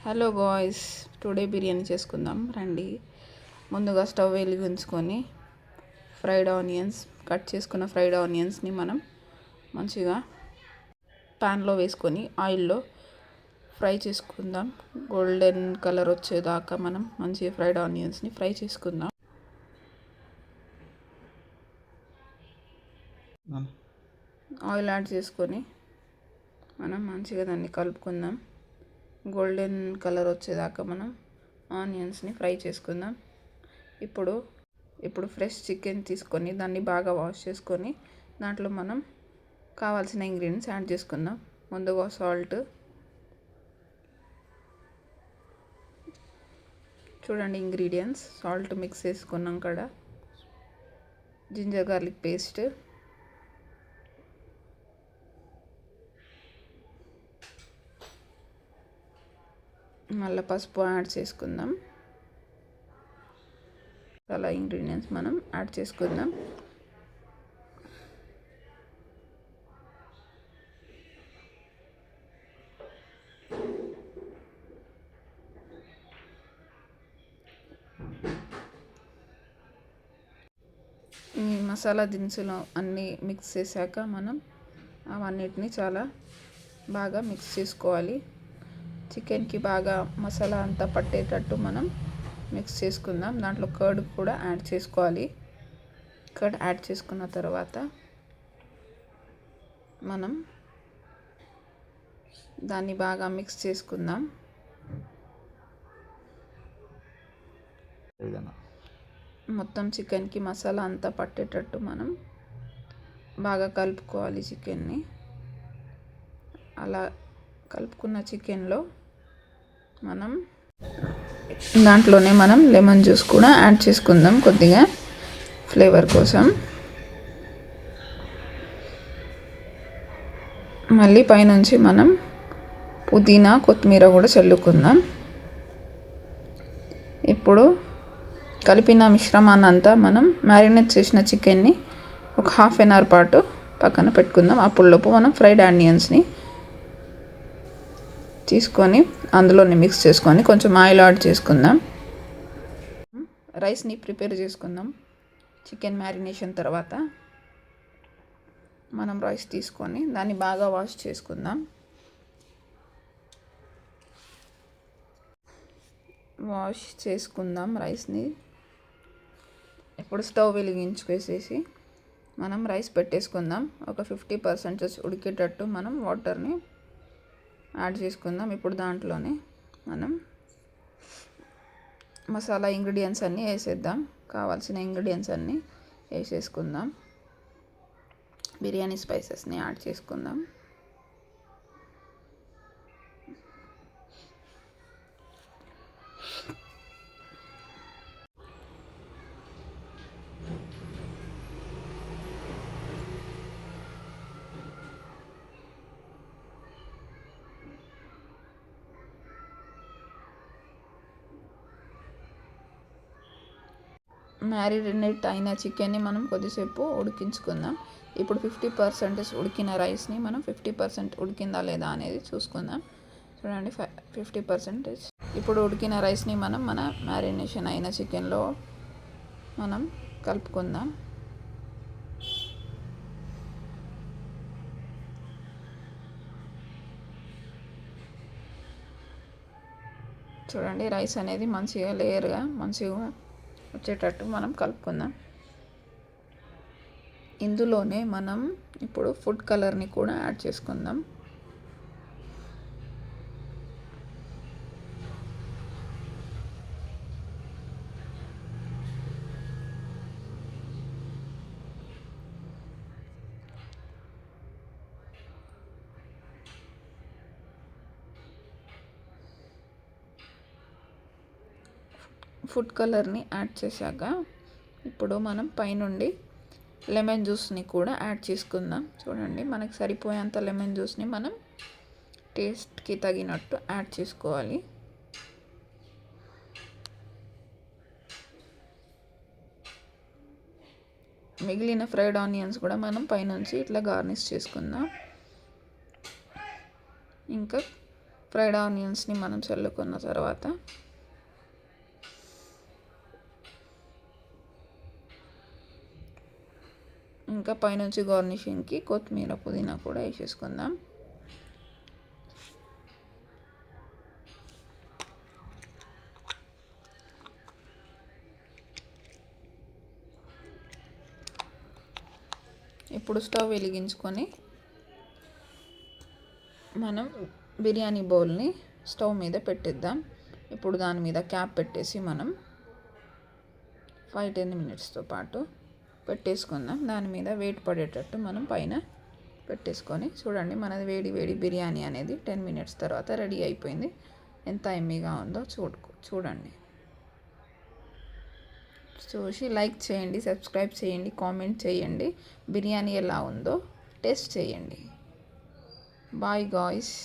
Hello guys, today biryani చేసుకుందాం రండి. ముందుగా స్టవ్ వెలిగించుకొని కట్ చేసుకున్న ఫ్రైడ్ ఆనియన్స్ని మనం మంచిగా ప్యాన్లో వేసుకొని ఆయిల్లో ఫ్రై చేసుకుందాం. గోల్డెన్ కలర్ వచ్చేదాకా మనం మంచిగా ఫ్రైడ్ ఆనియన్స్ని ఫ్రై చేసుకుందాం. ఆయిల్ యాడ్ చేసుకొని మనం మంచిగా దాన్ని కలుపుకుందాం. గోల్డెన్ కలర్ వచ్చేదాకా మనం ఆనియన్స్ని ఫ్రై చేసుకుందాం. ఇప్పుడు ఫ్రెష్ చికెన్ తీసుకొని దాన్ని బాగా వాష్ చేసుకొని దాంట్లో మనం కావాల్సిన ఇంగ్రీడియంట్స్ యాడ్ చేసుకుందాం. ముందుగా సాల్ట్, చూడండి ఇంగ్రీడియంట్స్, సాల్ట్ మిక్స్ చేసుకున్నాం కదా, జింజర్ గార్లిక్ పేస్ట్, మళ్ళీ పసుపు యాడ్ చేసుకుందాం. అలా ఇంగ్రీడియంట్స్ మనం యాడ్ చేసుకుందాం. ఈ మసాలా దినుసులు అన్నీ మిక్స్ చేశాక మనం అవన్నిటిని చాలా బాగా మిక్స్ చేసుకోవాలి. చికెన్కి బాగా మసాలా అంతా పట్టేటట్టు మనం మిక్స్ చేసుకుందాం. దాంట్లో కర్డ్ కూడా యాడ్ చేసుకోవాలి. కర్డ్ యాడ్ చేసుకున్న తర్వాత మనం దాన్ని బాగా మిక్స్ చేసుకుందాం. మొత్తం చికెన్కి మసాలా అంతా పట్టేటట్టు మనం బాగా కలుపుకోవాలి చికెన్ని. అలా కలుపుకున్న చికెన్లో దాంట్లోనే మనం లెమన్ జ్యూస్ కూడా యాడ్ చేసుకుందాం కొద్దిగా ఫ్లేవర్ కోసం. మళ్ళీ పైనుంచి మనం పుదీనా, కొత్తిమీర కూడా చల్లుకుందాం. ఇప్పుడు కలిపిన మిశ్రమాన్ని అంతా మనం మ్యారినేట్ చేసిన చికెన్ని ఒక హాఫ్ అన్ అవర్ పాటు పక్కన పెట్టుకుందాం. అప్పుడులోపు మనం ఫ్రైడ్ ఆనియన్స్ని తీసుకొని అందులోనే మిక్స్ చేసుకొని కొంచెం ఆయిల్ యాడ్ చేసుకుందాం. రైస్ని ప్రిపేర్ చేసుకుందాం. చికెన్ మ్యారినేషన్ తర్వాత మనం రైస్ తీసుకొని దాన్ని బాగా వాష్ చేసుకుందాం. రైస్ని ఇప్పుడు స్టవ్ వెలిగించుకేసేసి మనం రైస్ పెట్టేసుకుందాం. ఒక 50% ఉడికేటట్టు మనం వాటర్ని యాడ్ చేసుకుందాం. ఇప్పుడు దాంట్లోనే మనం మసాలా ఇంగ్రీడియంట్స్ అన్నీ వేసేద్దాం. కావాల్సిన ఇంగ్రీడియంట్స్ అన్నీ వేసేసుకుందాం. బిర్యానీ స్పైసెస్ని యాడ్ చేసుకుందాం. మ్యారినేట్ అయిన చికెన్ని మనం కొద్దిసేపు ఉడికించుకుందాం. ఇప్పుడు 50% ఉడికిన రైస్ని మనం 50% ఉడికిందా లేదా అనేది చూసుకుందాం. చూడండి 50%. ఇప్పుడు ఉడికిన రైస్ని మనం మన మ్యారినేషన్ అయిన చికెన్లో మనం కలుపుకుందాం. చూడండి రైస్ అనేది మంచిగా లేయర్గా మంచిగా వచ్చేటట్టు మనం కలుపుకుందాం. ఇందులోనే మనం ఇప్పుడు ఫుడ్ కలర్ని కూడా యాడ్ చేసుకుందాం. ఫుడ్ కలర్ని యాడ్ చేశాక ఇప్పుడు మనం పైనుండి లెమన్ జ్యూస్ని కూడా యాడ్ చేసుకుందాం. చూడండి మనకి సరిపోయేంత లెమన్ జ్యూస్ని మనం టేస్ట్కి తగినట్టు యాడ్ చేసుకోవాలి. మిగిలిన ఫ్రైడ్ ఆనియన్స్ కూడా మనం పైనుంచి ఇట్లా గార్నిష్ చేసుకుందాం. ఇంకా ఫ్రైడ్ ఆనియన్స్ని మనం చల్లుకున్న తర్వాత ఇంకా పైనుంచి గార్నిషింగ్కి కొత్తిమీర పుదీనా కూడా వేసేసుకుందాం. ఇప్పుడు స్టవ్ వెలిగించుకొని మనం బిర్యానీ బౌల్ని స్టవ్ మీద పెట్టిద్దాం. ఇప్పుడు దాని మీద క్యాప్ పెట్టేసి మనం 5-10 మినిట్స్తో పాటు పెట్టేసుకుందాం. దాని మీద వెయిట్ పడేటట్టు మనం పైన పెట్టేసుకొని చూడండి, మనది వేడి వేడి బిర్యానీ అనేది 10 మినిట్స్ తర్వాత రెడీ అయిపోయింది. ఎంత ఎమ్మీగా ఉందో చూడండి. చూసి లైక్ చేయండి, సబ్స్క్రైబ్ చేయండి, కామెంట్ చేయండి. బిర్యానీ ఎలా ఉందో టేస్ట్ చేయండి. Bye guys.